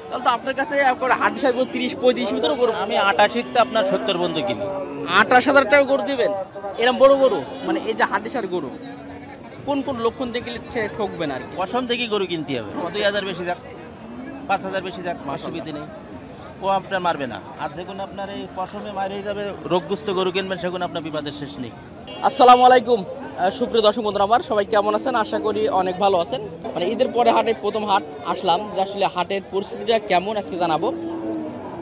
তাহলে তো আপনার কাছে হাড্ডিসার গরু 30-35 ভিতরে গরু। আমি 88 তে আপনার 70 বন্ধু কিনি। 28,000 টাকা গরু দিবেন? এরকম বড় গরু মানে এই যে হাড্ডিসার গরু কোন কোন লক্ষণ দেখলে সে ঠকবেন আর কি? পশম দেখি গরু কিনতে হবে। 2000 বেশি যাক, 5000 বেশি যাক, অসুবিধা নেই। ও আপনার মারবে না। আর দেখুন আপনার এই পশমে মারিয়ে যাবে, রোগগ্রস্ত গরু কিনবেন, সেগুলো আপনার বিপদের শেষ নেই। আসসালামু আলাইকুম সুপ্রিয় দর্শক বন্ধুরা, আমার সবাই কেমন আছেন? আশা করি অনেক ভালো আছেন। মানে ঈদের পরে হাটে প্রথম হাট আসলাম, যে আসলে হাটের পরিস্থিতিটা কেমন আজকে জানাবো।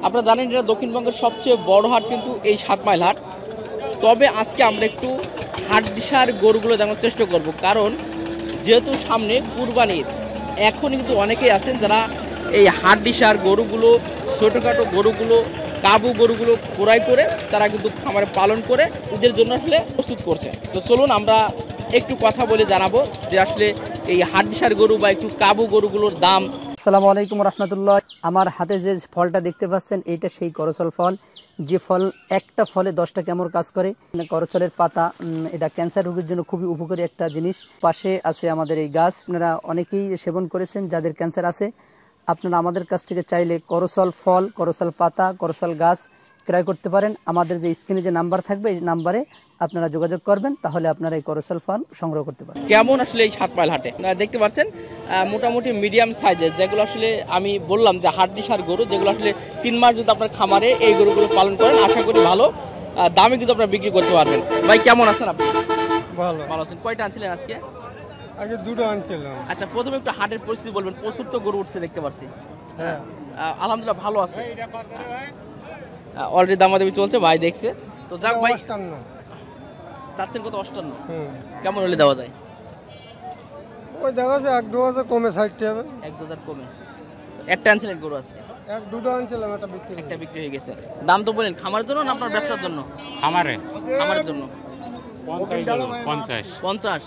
আপনারা জানেন এটা দক্ষিণবঙ্গের সবচেয়ে বড় হাট কিন্তু এই 7 মাইল হাট। তবে আজকে আমরা একটু হাড্ডিসার গরুগুলো দেখানোর চেষ্টা করব, কারণ যেহেতু সামনে কুরবানির, এখন কিন্তু অনেকেই আছেন যারা এই হাড্ডিসার গরুগুলো, ছোটোখাটো গরুগুলো, কাবু গরুগুলো ক্রয় করে তারা কিন্তু খামারে পালন করে ঈদের জন্য আসলে প্রস্তুত করছে। তো চলুন আমরা একটু কথা বলে জানাবো যে আসলে এই হাড্ডিসার গরু বা একটু কাবু গরুগুলোর দাম। আসসালামু আলাইকুম রহমতুল্লাহ। আমার হাতে যে ফলটা দেখতে পাচ্ছেন এইটা সেই করচল ফল, যে ফল একটা ফলে 10টা কেমন কাজ করে। করচলের পাতা এটা ক্যান্সার রোগের জন্য খুবই উপকারী একটা জিনিস। পাশে আছে আমাদের এই গাছ, আপনারা অনেকেই সেবন করেছেন যাদের ক্যান্সার আছে। আপনারা আমাদের কাছ থেকে চাইলে করচল ফল, করচল পাতা, করচল গাছ ক্রয় করতে পারেন। আমাদের যে স্ক্রিনে যে নাম্বার থাকবে এই নাম্বারে আপনারা যোগাযোগ করবেন, তাহলে আপনারা এই করচল ফল সংগ্রহ করতে পারেন। কেমন আসলে এই 7 মাইল হাটে দেখতে পাচ্ছেন মোটামুটি মিডিয়াম সাইজের, যেগুলো আসলে আমি বললাম যে হাড্ডিসার গরু, যেগুলো আসলে 3 মাস যদি আপনার খামারে এই গরুগুলো পালন করেন, আশা করি ভালো দামে কিন্তু আপনারা বিক্রি করতে পারবেন। ভাই কেমন আছেন আপনি? ভালো। ভালো আছেন। কয়টা আনছিলেন আজকে? আগে দুটো আনছিলাম। আচ্ছা, প্রথমে একটু হাটের পরিস্থিতি বলবেন। প্রচুর তো গরু উঠছে দেখতে পাচ্ছি। হ্যাঁ, আলহামদুলিল্লাহ ভালো আছে। অলরেডি দামাদামি চলছে, ভাই দেখছে। তো যাক ভাই, 58। চাচ্ছেন কত? 58। কেমন হলে দেওয়া যায়? ওই দেখা যাচ্ছে 1-2 কমে 60 হবে। 1-2 কমে। একটা আনছিলেন গরু আজকে? দুটো আনছিলাম, একটা বিক্রি হয়ে গেছে। দাম তো বলেন খামারের জন্য না আপনার ব্যবসার জন্য? খামারের জন্য 50।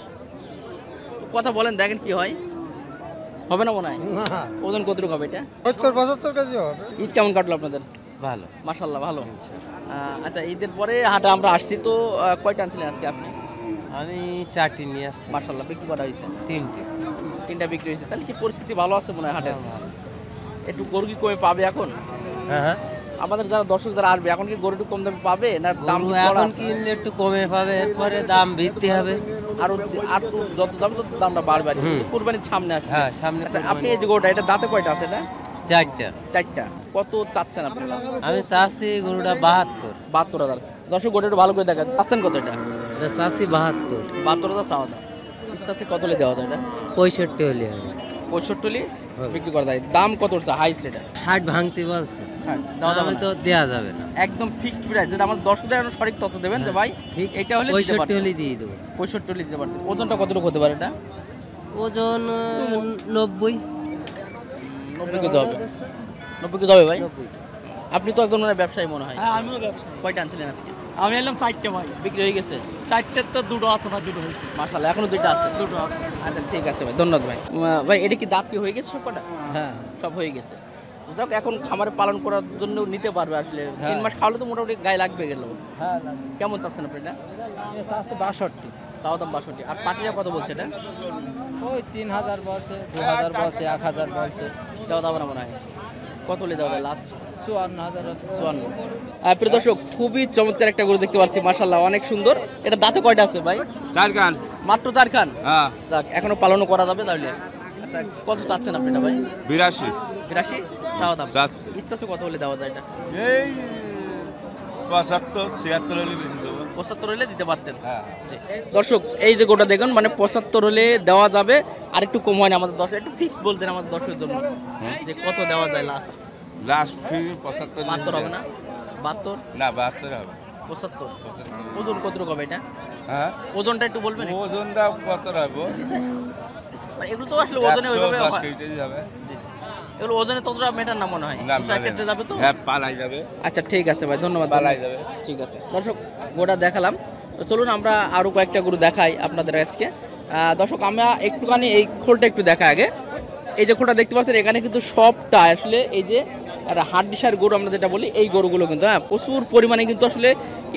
কথা বলেন, দেখেন কি হয়। হবে না মনে হয়? ওজন কতটুকু হবে এটা? 70-75 কেজি হবে। ঈদ কেমন কাটলো আপনাদের? ভালো। মাশাআল্লাহ ভালো। আচ্ছা, ঈদের পরে হাটে আমরা আসছি তো, কয়টা আনছিলেন আজকে আপনি? আমি 4টি নিয়ে আসছি। মাশাআল্লাহ বিক্রি করা হয়েছে? 3টা বিক্রি হয়েছে। তাহলে কি পরিস্থিতি ভালো আছে মনে হয় হাটে? একটু গরু কি কমে পাবে এখন? হ্যাঁ, আমাদের যারা দর্শক যারা আসবে, এখন কি গরু একটু কম দামে পাবে না দাম এখন কিনলে একটু কমে পাবে, এরপরে দাম বৃদ্ধি হবে। আর যত দাম তত দামটা বাড়বে। কুরবানির সামনে আসবে। হ্যাঁ, সামনে। আচ্ছা, আপনি এই যে গরুটা, এটা দাঁতে কয়টা আছে? এটা 4টা। কত চাচ্ছেন আপনি? আমি চাচ্ছি গরুটা 72,000। দর্শক গরুটা একটু ভালো করে দেখান। চাচ্ছেন কত এটা? চাচ্ছি 72,000 চাওয়া দাম। ইচ্ছা আছে কত হলে দেওয়া যায় এটা? 65 হলে হবে। 65 হলে বিক্রি করা যায়। দাম কত চা হাইস্ট এটা? 60 ভাঙতে বলছে। দেওয়া যাবে তো দেওয়া যাবে না। একদম ফিক্সড প্রাইস, যেটা আমার দর্শকদের সঠিক তথ্য দেবেন যে ভাই এটা হলে 65 হলে দিয়ে দেবো। 65 হলে দিতে পারতেন। ওজনটা কতটুকু হতে পারে এটা? ওজন 90 কেজি হবে। 90 কেজি হবে ভাই? 90। আপনি তো একদম মানে ব্যবসায়ী মনে হয়। হ্যাঁ, আমিও ব্যবসায়ী। কয়টা আনছিলেন আজকে? আমি এলাম 4টে ভাই। বিক্রি হয়ে গেছে? 4টের তো দুটো আছে ভাই, দুটো হয়েছে। মাশাআল্লাহ, এখনো 2টা আছে? দুটো আছে। আচ্ছা ঠিক আছে ভাই, ধন্যবাদ ভাই। ভাই এটা কি দাঁত কি হয়ে গেছে সব কটা? হ্যাঁ, সব হয়ে গেছে। যাক, এখন খামারে পালন করার জন্য নিতে পারবে আসলে। 3 মাস খাওয়ালে তো মোটামুটি গায়ে লাগবে গেল। হ্যাঁ। কেমন চাচ্ছেন আপনি এটা? চাচ্ছি 62। চাওয়া দাম 62। আর পাটিরা কত বলছে এটা? ওই 3000 বলছে, 2000 বলছে, 1000 বলছে। দেওয়া যাবে না মনে হয়? কত হলে দেওয়া যায় লাস্ট? 54,000। 54। প্রিয় দর্শক, খুবই চমৎকার একটা গরু দেখতে পাচ্ছি, মাশাআল্লাহ অনেক সুন্দর। এটা দাঁতে কয়টা আছে ভাই? 4 খান। মাত্র 4 খান? হ্যাঁ। যাক, এখনো পালনও করা যাবে তাহলে। আচ্ছা, কত চাচ্ছেন আপনি এটা ভাই? 82। 82 চাওয়া দাম। চাচ্ছি। ইচ্ছা আছে কত হলে দেওয়া যায় এটা? এই 75-76 হলে বেশি দেবো। 75 হলে দিতে পারতেন। হ্যাঁ। দর্শক এই যে গোটা দেখুন, মানে 75 হলে দেওয়া যাবে। আর একটু কম হয় না আমাদের দর্শক? একটু ফিক্সড বলতেন আমাদের দর্শকের জন্য যে কত দেওয়া যায় লাস্ট? লাস্ট ফি 75 হবে না? 72 না 72 হবে। 75। ওজন কতটুকু হবে এটা? হ্যাঁ, ওজনটা একটু বলবেন? ওজনটা কত রাখবো? মানে এগুলো তো আসলে ওজনে ওইভাবে 10 কেজি যাবে। জি, জি। এগুলো ওজনে ততটা মেটার না মনে হয়? ক্ষেত্রে যাবে তো? হ্যাঁ, পালাই যাবে। আচ্ছা ঠিক আছে ভাই, ধন্যবাদ। পালাই যাবে। ঠিক আছে দর্শক, গোটা দেখালাম। তো চলুন আমরা আরো কয়েকটা গরু দেখাই আপনাদের আজকে। দর্শক, আমরা একটুখানি এই খোলটা একটু দেখা আগে। এই যে খোলটা দেখতে পাচ্ছেন, এখানে কিন্তু সবটা আসলে এই যে হাড্ডিসার গরু আমরা যেটা বলি, এই গরুগুলো কিন্তু প্রচুর পরিমাণে কিন্তু আসলে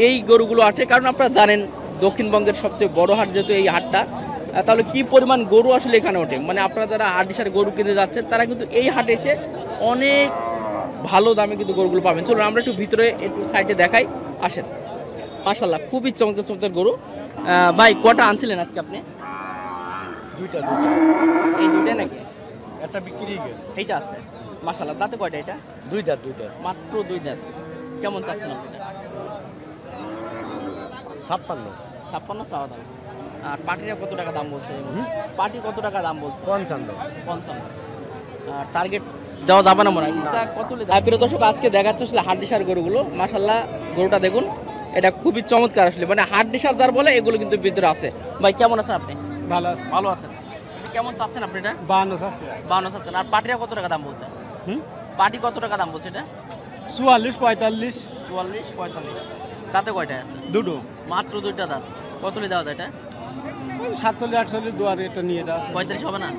এই গরুগুলো আসে। কারণ আপনারা জানেন দক্ষিণবঙ্গের সবচেয়ে বড় হাট যেহেতু এই হাটটা, তাহলে কি পরিমাণ গরু আসলে এখানে ওঠে, মানে আপনারা যারা হাডিসার গরু কিনতে যাচ্ছেন তারা কিন্তু এই হাটে এসে অনেক ভালো দামে কিন্তু গরুগুলো পাবেন। চলুন আমরা একটু ভিতরে একটু সাইডে দেখাই, আসেন। মাশাআল্লাহ খুবই চমৎকার চমৎকার গরু। ভাই কটা আনছিলেন আজকে আপনি? দুইটা এই দুইটাই নাকি? একটা বিক্রি গেছে, এইটা আছে মাশাআল্লাহ। দাঁতে কয়টা এটা? দুইটা মাত্র 2 দাঁত। কেমন চাচ্ছেন আপনি? 56 চাওয়া দাম। আর পাটিরা কত টাকা দাম বলছে? পাটি কত টাকা দাম বলছে? 55। টার্গেট দেওয়া যাবে না মনে হয়। ইচ্ছা কত? প্রিয় দর্শক আজকে দেখাচ্ছে আসলে হাড্ডিসার গরুগুলো। মাশাআল্লাহ গরুটা দেখুন, এটা খুবই চমৎকার আসলে, মানে হাড্ডিসার যার বলে এগুলো কিন্তু ভিতরে আছে। ভাই কেমন আছেন আপনি? ভালো আছেন। কেমন চাচ্ছেন আপনি এটা? 52 চাচ্ছেন। আর পাটিরা কত টাকা দাম বলছে? পাটি কত টাকা দাম বলছে এটা? 44-45। 44-45। দাঁতে কয়টা আছে? দুটো, মাত্র 2টা দাঁত। কত দেওয়া যায় এটা? 47-48 দুয়ার এটা নিয়ে দাও। 35 হবে না?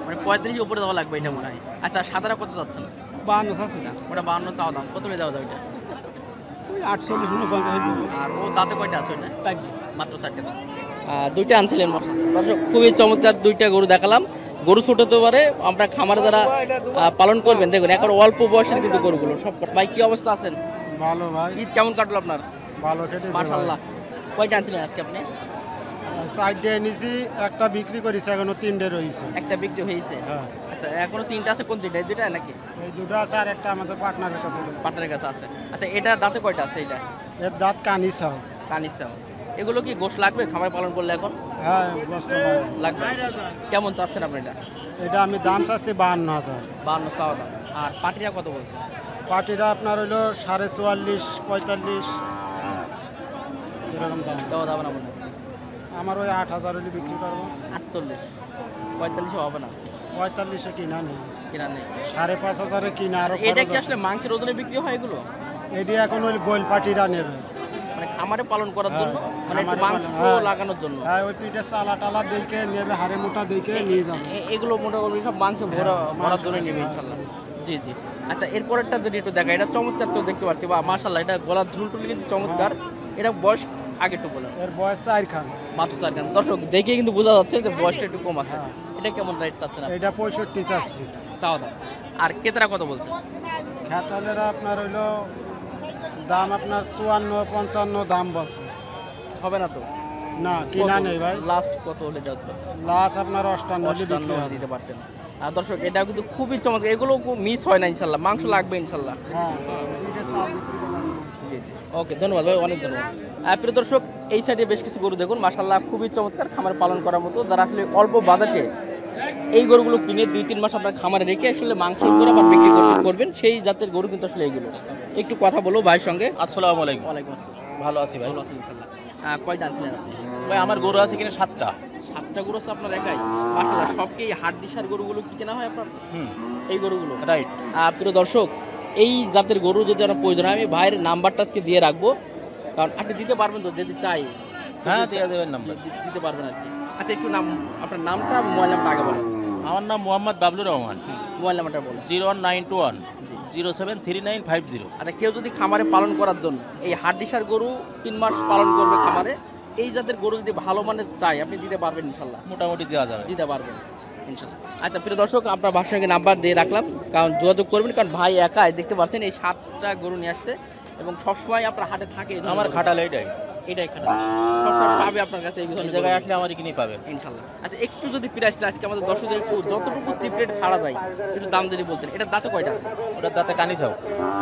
মানে 35 উপরে দেওয়া লাগবে এটা মনে হয়। আচ্ছা সাদারা কত চাচ্ছেন? 52 আছে না, ওটা 52 চাওয়া দাম। কত দেওয়া যায় ওটা? ওই 48-49। আর ও দাঁতে কয়টা আছে ওটা? 4টি, মাত্র 4টে দাঁত। দুইটা আনছিলেন দর্শক, খুবই চমৎকার দুইটা গরু দেখালাম। গরু ছোট হতে পারে, আমরা খামারে যারা পালন করবেন দেখুন এখন অল্প বয়সের কিন্তু গরুগুলো সব। ভাই কি অবস্থা আছেন? ভালো ভাই, ঈদ কেমন কাটলো আপনার? ভালো কেটেছে মাশাআল্লাহ। কয়টা আনছিলেন আজকে আপনি? 4টে নিছি, একটা বিক্রি করেছি, এখনো 3টে রয়েছে। একটা বিক্রি হয়েছে? হ্যাঁ। আচ্ছা এখনো 3টা আছে। কোন 3টা? এই দুইটা নাকি? এই দুটো আছে, আর একটা আমাদের পার্টনারের কাছে। পার্টনারের কাছে আছে। আচ্ছা এটা দাঁতে কয়টা আছে? এটা এর দাঁত কানিসাও। কানিসা। এগুলো কি গোশ লাগবে খামার পালন করলে এখন? হ্যাঁ গোস্ত লাগবে। কেমন চাচ্ছেন আপনি এটা? এটা আমি দাম চাচ্ছি 52,000। 52 চাওয়া দাম। আর পাটিরা কত বলছে? পাটিটা আপনার হইলো 44.5-45 এরকম দাম। দেওয়া যাবে না মনে হয়? আমার ওই 8,000 হলে বিক্রি করবো। 48 45 হবে না? 45-এ কিনা নেই, কিনা নেই। 5,500 কিনা। আর এটা কি আসলে মাংসের ওজনে বিক্রি হয় এগুলো? এটি এখন ওই গোল পাটিরা নেবে, মানে খামারে পালন করার জন্য, মানে একটু মাংস লাগানোর জন্য। হ্যাঁ ওই পিঠে চালা টালা দেখে নেবে, হাড়ে মোটা দেখে নিয়ে যাবে। এগুলো মোটামুটি সব মাংস ভরার জন্য নেবে ইনশাল্লাহ। জি জি। আচ্ছা এরপরেরটা যদি একটু দেখা, এটা চমৎকার তো দেখতে পাচ্ছি, বা মাশাআল্লাহ এটা গলার ঝুলটুল কিন্তু চমৎকার। এটা বয়স আগে একটু বলেন। এর বয়স 4 খান, মাত্র 4 খান। দর্শক দেখে কিন্তু বোঝা যাচ্ছে যে বয়সটা একটু কম আছে। এটা কেমন রেট চাচ্ছেন আপনি? এটা 65 চাচ্ছি চাওয়া দাম। আর কেতারা কত বলছে? খেতালেরা আপনার হইলো দাম আপনার 54-55 দাম বলছে। হবে না তো? না কিনা নেই ভাই। লাস্ট কত হলে দেওয়া যাবে? লাস্ট আপনার 58 দিতে পারতেন। আর দর্শক এটা কিন্তু খুবই চমৎকার, এগুলো মিস হয় না ইনশাল্লাহ, মাংস লাগবে ইনশাল্লাহ। হ্যাঁ। জি জি ওকে, ধন্যবাদ ভাই, অনেক ধন্যবাদ। প্রিয় দর্শক এই সাইডে বেশ কিছু গরু দেখুন, মাশাআল্লাহ খুবই চমৎকার, খামারে পালন করার মতো। যারা আসলে অল্প বাজেটে এই গরুগুলো কিনে 2-3 মাস আপনার খামারে রেখে আসলে মাংস করে আবার বিক্রি করবেন, সেই জাতের গরু কিন্তু আসলে এইগুলো। একটু কথা বলবো ভাইয়ের সঙ্গে। আসসালামু আলাইকুম। ওয়ালাইকুম আসসালাম। ভালো আছি ভাই। ভালো আছেন ইনশাল্লাহ। কয়টা আনছিলেন আপনি? ভাই আমার গরু আছে কিনা 7টা। 7টা গরু আছে আপনার একাই? মাশাআল্লাহ। সব কি হাড্ডিসার গরুগুলো কি কেনা হয় আপনার? এই গরুগুলো রাইট। প্রিয় দর্শক এই জাতের গরু যদি আপনার প্রয়োজন হয়, আমি ভাইয়ের নাম্বারটা আজকে দিয়ে রাখবো, কারণ আপনি দিতে পারবেন তো যদি চাই? হ্যাঁ দিয়ে দেবেন নাম্বার। দিতে পারবেন আর কি। আচ্ছা একটু নাম, আপনার নামটা মোবাইল নাম্বারটা আগে বলেন। আমার নাম মোহাম্মদ বাবলুর রহমান। মোবাইল নাম্বারটা বলেন। 01921 073950। আচ্ছা কেউ যদি খামারে পালন করার জন্য এই হাড্ডিসার গরু 3 মাস পালন করবে খামারে, এই জাতের গরু যদি ভালো মানের চাই আপনি দিতে পারবেন ইনশাল্লাহ? মোটামুটি দেওয়া যাবে। দিতে পারবেন ইনশাল্লাহ। আচ্ছা প্রিয় দর্শক আপনার ভাইয়ের সঙ্গে নাম্বার দিয়ে রাখলাম, কারণ যোগাযোগ করবেন, কারণ ভাই একাই দেখতে পাচ্ছেন এই 7টা গরু নিয়ে আসছে এবং সবসময় আপনার হাটে থাকে। আমার খাটাল এইটাই খাটাল সবসময় পাবে আপনার কাছে, এই জায়গায় আসলে আমার কিনে পাবেন ইনশাল্লাহ। আচ্ছা একটু যদি প্রাইসটা আজকে আমাদের দর্শকদের একটু যতটুকু চিপ রেট ছাড়া যায় একটু দাম যদি বলতেন। এটার দাঁতে কয়টা আছে? ওটার দাঁতে কানিসাও।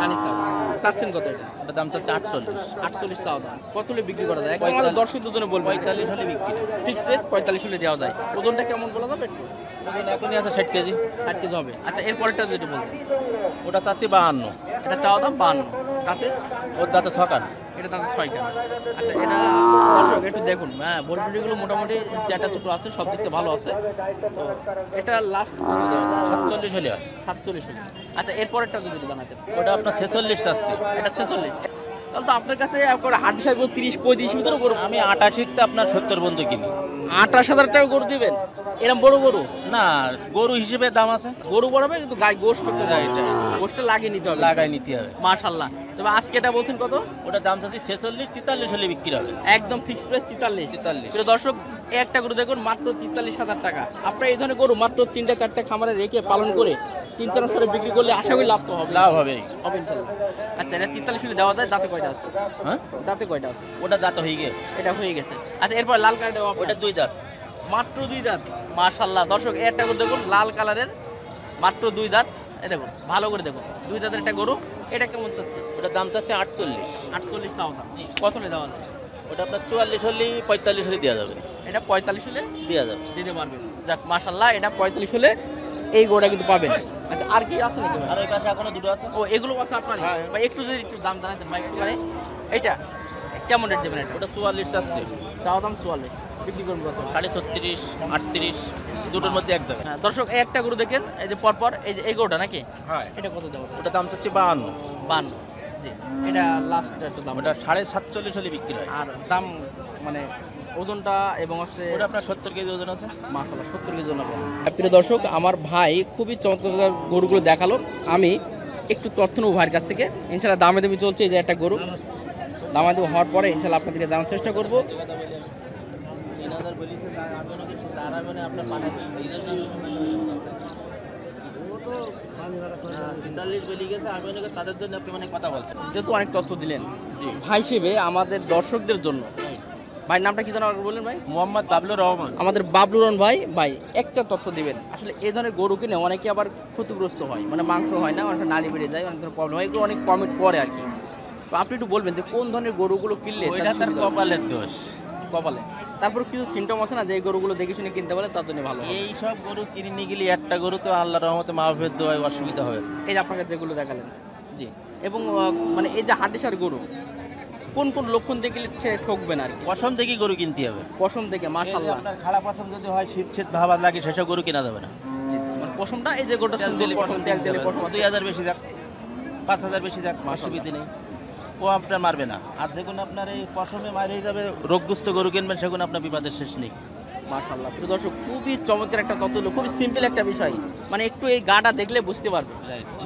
কানিসাও চাচ্ছেন কত? এটা ওটার দাম চাচ্ছে 48। 48 চাওয়া দাম। কত হলে বিক্রি করা যায়? একদম আমাদের দর্শকদের জন্য বলবো। 45 হলে বিক্রি। ফিক্স রেট 45 হলে দেওয়া যায়। ওজনটা কেমন বলা যাবে একটু? ওজন এখনই আছে 60 কেজি। 60 কেজি হবে। আচ্ছা এরপরটা যেটা বলতেন। ওটা চাচ্ছি 52। এটা চাওয়া দাম 52। দাঁতে? ওর দাঁতে 6 কান। এটা দাঁতে 6 কান আছে। আচ্ছা এটা দর্শক একটু দেখুন, হ্যাঁ বলবিডিগুলো মোটামুটি চ্যাটা ছোট আছে, সব দিকতে ভালো আছে। তো এটা লাস্ট কত দেওয়া যায়? 47 হলে হয়। 47 হলে। আচ্ছা এরপরেরটা যদি জানাতেন। ওটা আপনার 46 চাচ্ছি। এটা 46। তাহলে তো আপনার কাছে হাড্ডিসার গরু 30-35 ভিতরে গরু। আমি 88তে আপনার 70 বন্ধু কিনি। 28,000 টাকা গরু দিবেন? এরকম বড় গরু না, গরু হিসেবে দাম আছে। গরু বড় হবে কিন্তু গায়ে গোশত গোশত লাগিয়ে নিতে হবে, লাগাই নিতে হবে। মাশাআল্লাহ। তবে আজকে এটা বলছেন কত? ওটা দাম চাচ্ছি 46, 43 হলে বিক্রি হবে। একদম ফিক্সড প্রাইস 43। 43। প্রিয় দর্শক একটা গরু দেখুন মাত্র 43,000 টাকা। আপনার এই ধরনের গরু মাত্র 3টা 4টা খামারে রেখে পালন করে 3-4 বছরে বিক্রি করলে আশা করি লাভ তো হবে। লাভ হবে। হবে ইনশাআল্লাহ। আচ্ছা, এটা 43 হলে দেওয়া যায়? দাঁতে কয়টা আছে? হ্যাঁ, দাঁতে কয়টা আছে? ওটা দাঁত হয়ে গিয়ে এটা হয়ে গেছে। আচ্ছা, এরপর লাল কালারটা ওটা 2 দাঁত। মাত্র 2 দাঁত। মাশাআল্লাহ দর্শক, একটা গরু দেখুন লাল কালারের, মাত্র 2 দাঁত। এই দেখুন ভালো করে দেখুন, 2 দাঁতের একটা গরু। এটা কেমন চাচ্ছে? ওটা দাম চাচ্ছে 48। 48 চাও দাম। কত হলে দেওয়া যায়? ওটা আপনার 44 হলে 45 হলে দেওয়া যাবে। এটা 45 হলে দেওয়া যাবে, দিতে পারবেন। যাক মাশাআল্লাহ, এটা 45 হলে এই গরুটা কিন্তু পাবেন। আচ্ছা, আর কি আছে নাকি ভাই? আর ওই পাশে এখনো দুটো আছে। ও, এগুলো আছে আপনার? হ্যাঁ। ভাই একটু যদি একটু দাম জানাতেন ভাই একটু করে। এইটা কেমন রেট দেবেন? এটা ওটা 44 চাচ্ছে। চাওয়া দাম 44, বিক্রি করুন কত? 36, 38 দুটোর মধ্যে এক জায়গায়। হ্যাঁ দর্শক, এই একটা গরু দেখেন, এই যে পরপর এই যে এই গরুটা নাকি? হ্যাঁ, এটা কত দেবো? ওটা দাম চাচ্ছে 52। 52। জি, এটা লাস্ট একটু দাম। ওটা 47.5 হলে বিক্রি হয়। আর দাম মানে ওজনটা এবং হচ্ছে ওটা আপনার 70 কেজি ওজন আছে। মাশাআল্লাহ 70 কেজি ওজন আছে। প্রিয় দর্শক, আমার ভাই খুবই চমৎকার গরুগুলো দেখালো। আমি একটু তথ্য নেব ভাইয়ের কাছ থেকে। ইনশাআল্লাহ দামে দামি চলছে। এই যে একটা গরু দামাদামি হওয়ার পরে ইনশাআল্লাহ আপনাদেরকে জানার চেষ্টা করব। 3000 বলিছে, তারা মানে আপনার পানি 43 বলি গেছে। আমি মনে করি তাদের জন্য আপনি মানে কথা বলছেন। যেহেতু অনেক তথ্য দিলেন ভাই হিসেবে আমাদের দর্শকদের জন্য, ভাই নামটা কি জানো বললেন ভাই? মোহাম্মদ বাবলুর রহমান। আমাদের বাবলুর রহমান ভাই একটা তথ্য দিবেন। আসলে এই ধরনের গরু কিনে অনেকে আবার ক্ষতিগ্রস্ত হয়, মানে মাংস হয় না, অনেক নাড়ি বেড়ে যায়, অনেক ধরনের প্রবলেম হয়, এগুলো অনেক কমেন্ট করে আর কি। তো আপনি একটু বলবেন যে কোন ধরনের গরুগুলো কিনলে ওইটা তার কপালের দোষ। কপালে। তারপর কিছু সিমটম আছে না যে এই গরুগুলো দেখে শুনে কিনতে পারলে তার জন্য ভালো হবে। এই সব গরু কিনে নিয়ে গেলে একটা গরু তো আল্লাহর রহমতে মাহফির দোয়ায় অসুবিধা হবে না। এই যে আপনাকে যেগুলো দেখালেন, জি। এবং মানে এই যে হাড্ডিসার গরু কোন কোন লক্ষণ দেখলে সে ঠকবে না আর কি? পশম দেখি গরু কিনতে হবে। পশম থেকে মাশাআল্লাহ। আপনার খারাপ পশম যদি হয়, শীত ভাবা লাগে, সেসব গরু কেনা যাবে না। জি জি, মানে পশমটা এই যে গরুটা তেল দিলে পশম, তেল দিলে পশম 2000 বেশি যাক, 5000 বেশি যাক, অসুবিধা নেই। ও আপনার মারবে না। আর দেখুন আপনার এই পশমে মারিয়ে যাবে, রোগগ্রস্ত গরু কিনবেন, সেগুলো আপনার বিপদের শেষ নেই। মাশাআল্লাহ। প্রিয় দর্শক, খুবই চমৎকার একটা তথ্য হলো, খুবই সিম্পল একটা বিষয়। মানে একটু এই গাটা দেখলে বুঝতে পারবে।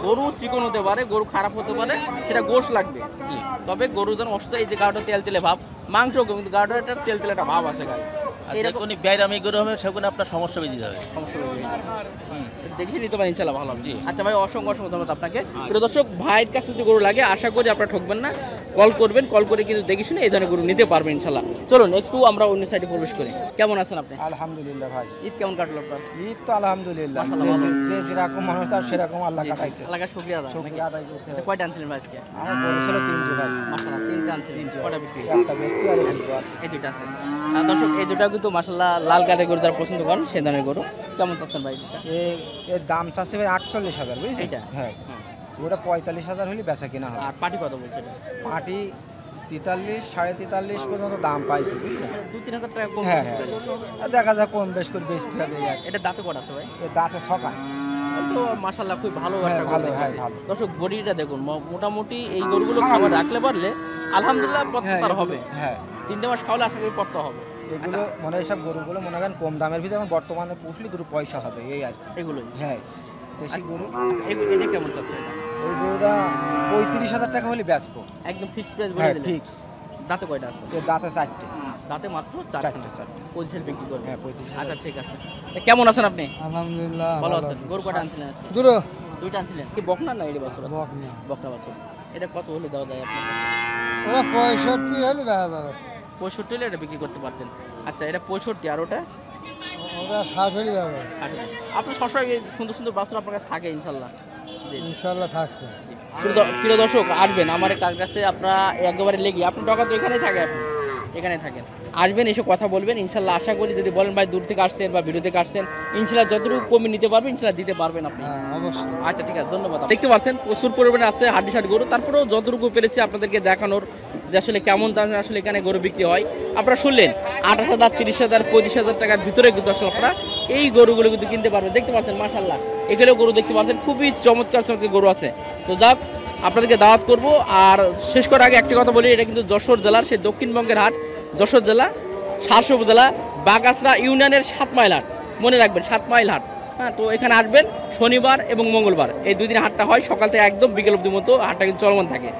গরু চিকন হতে পারে, গরু খারাপ হতে পারে, সেটা গোশ লাগবে। জি, তবে গরু যেন অসুস্থ, এই যে গাটা তেল তেলে ভাব, মাংস কিন্তু গাটা একটা তেল তেলে একটা ভাব আছে গায়ে। আর যে কোনো ব্যায়ামী গরু হবে, সেগুলো আপনার সমস্যা বেঁধে যাবে। সমস্যা হয়ে যাবে। দেখে নিতে পারেন ইনশাআল্লাহ, ভালো হবে। জি। আচ্ছা ভাই, অসংখ্য অসংখ্য ধন্যবাদ আপনাকে। প্রিয় দর্শক, ভাইয়ের কাছে যদি গরু লাগে আশা করি আপনারা ঠকবেন না। কল করবেন, কল করে কিন্তু দেখে শুনে এই ধরনের গরু নিতে পারবেন ইনশাআল্লাহ। চলুন একটু আমরা অন্য সাইডে প্রবেশ করি। কেমন আছেন আপনি? আলহামদুলিল্লাহ ভাই, ঈদ কেমন কাটলো আপনার? ঈদ তো আলহামদুলিল্লাহ, মাশাআল্লাহ, ভালো। যে যেরকম মানুষ তার সেরকম আল্লাহ কাটাইছে। আল্লাহর কাছে শুকরিয়া আদায়। শুকরিয়া আদায় করতে আচ্ছা, হবে। কয়টা আনছিলেন ভাই আজকে? আমার বলেছিল 3টি ভাই, মাশাআল্লাহ 3টা আনছিলেন। কয়টা বিক্রি হয়েছে? একটা বেশি আর এই দুটো আছে। এই দুইটা আছে। দর্শক, এই দুটো কিন্তু মাশাআল্লাহ লাল কাঠের গরু যারা পছন্দ করেন সেই ধরনের গরু। কেমন চাচ্ছেন ভাই এটা? এর দাম চাচ্ছে ভাই 48,000, বুঝছেন? এটা? হ্যাঁ, ওটা 45,000 হলে বেচা কিনা হবে। আর পাটি কত বলছে এটা? মাটি 43, 43.5 পর্যন্ত দাম পাইছি, বুঝছেন? 2-3 হাজার টাকা কম হ্যাঁ বেশি হ্যাঁ, করে। আর দেখা যাক কম বেশ করে বেচতে হবে এই আর কি। এটা দাঁতে কটা আছে ভাই? এর দাঁতে সকাল তো মাশাআল্লাহ খুব ভালো হ্যাঁ, একটা গরু ভালো, দেখতেছি। হ্যাঁ, ভালো। দর্শক, বডিটা দেখুন, মোটামুটি এই গরুগুলো খাবার রাখলে পারলে আলহামদুলিল্লাহ পত্তার হবে। হ্যাঁ, 3 মাস খাওয়ালে আশা করি পত্তা হবে। এগুলো মানে এইসব গরুগুলো মনে করেন কম দামের ভিতরে এখন বর্তমানে পুষলে দুটো পয়সা হবে এই আর কি। এগুলোই। হ্যাঁ, দেশি গরু। আচ্ছা, এটা কেমন চাচ্ছে এটা? ওই গরুটা 35,000 টাকা হলে বেচবো। একদম ফিক্স প্রাইস বলে হ্যাঁ, দিলেন? ফিক্স। দাঁতে কয়টা আছে? এর দাঁতে 4টে। দাঁতে মাত্র 4টা। 35 বিক্রি করবে। হ্যাঁ, 35,000। আচ্ছা ঠিক আছে। কেমন আছেন আপনি? আলহামদুলিল্লাহ ভালো আছেন। গরু কয়টা আনছিলেন আজকে? দুটো। 2টা আনছিলেন। কি বকনা না এই বছর আছে? বকনা। বকনা বছর। এটা কত হলে দেওয়া যায় আপনার? ওরা 65 হলে বেচা যাবে। 65 হলে এটা বিক্রি করতে পারতেন। আচ্ছা, এটা 65 আর ওটা ওরা 60 হলে যাবে। আপনি সবসময় এই সুন্দর সুন্দর বাছুর আপনার কাছে থাকে ইনশাল্লাহ। জি ইনশাআল্লাহ থাকবে। জি। প্রিয় দর্শক, আসবেন আমার কার কাছে, আপনারা একেবারে লেগে আপনি টাকা তো এখানেই থাকে, আপনি এখানে থাকেন, আসবেন, এসে কথা বলবেন ইনশাল্লাহ। আশা করি যদি বলেন ভাই দূর থেকে আসছেন বা ভিডিও থেকে আসছেন, ইনশাল্লাহ যতটুকু কমে নিতে পারবেন ইনশাল্লাহ দিতে পারবেন আপনি। অবশ্যই। আচ্ছা ঠিক আছে, ধন্যবাদ। দেখতে পাচ্ছেন প্রচুর পরিমাণে আছে হাড্ডিসার গরু, তারপরেও যতটুকু পেরেছি আপনাদেরকে দেখানোর যে আসলে কেমন দামে আসলে এখানে গরু বিক্রি হয়। আপনারা শুনলেন 28,000, 30,000, 25,000 টাকার ভিতরে কিন্তু আসলে আপনারা এই গরুগুলো কিন্তু কিনতে পারবেন। দেখতে পাচ্ছেন মাশাআল্লাহ, এগুলো গরু দেখতে পাচ্ছেন, খুবই চমৎকার চমৎকার গরু আছে। তো যাক, আপনাদেরকে দাওয়াত করব। আর শেষ করার আগে একটি কথা বলি, এটা কিন্তু যশোর জেলার সেই দক্ষিণবঙ্গের হাট, যশোর জেলা সারসা উপজেলা বাগাসরা ইউনিয়নের 7 মাইল হাট। মনে রাখবেন 7 মাইল হাট। হ্যাঁ, তো এখানে আসবেন শনিবার এবং মঙ্গলবার, এই 2 দিন হাটটা হয়, সকাল থেকে একদম বিকেল অবধি মতো হাটটা কিন্তু চলমান থাকে।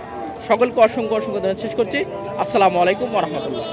সকলকে অসংখ্য অসংখ্য ধন্যবাদ শেষ করছি। আসসালামু আলাইকুম ওয়া রাহমাতুল্লাহ।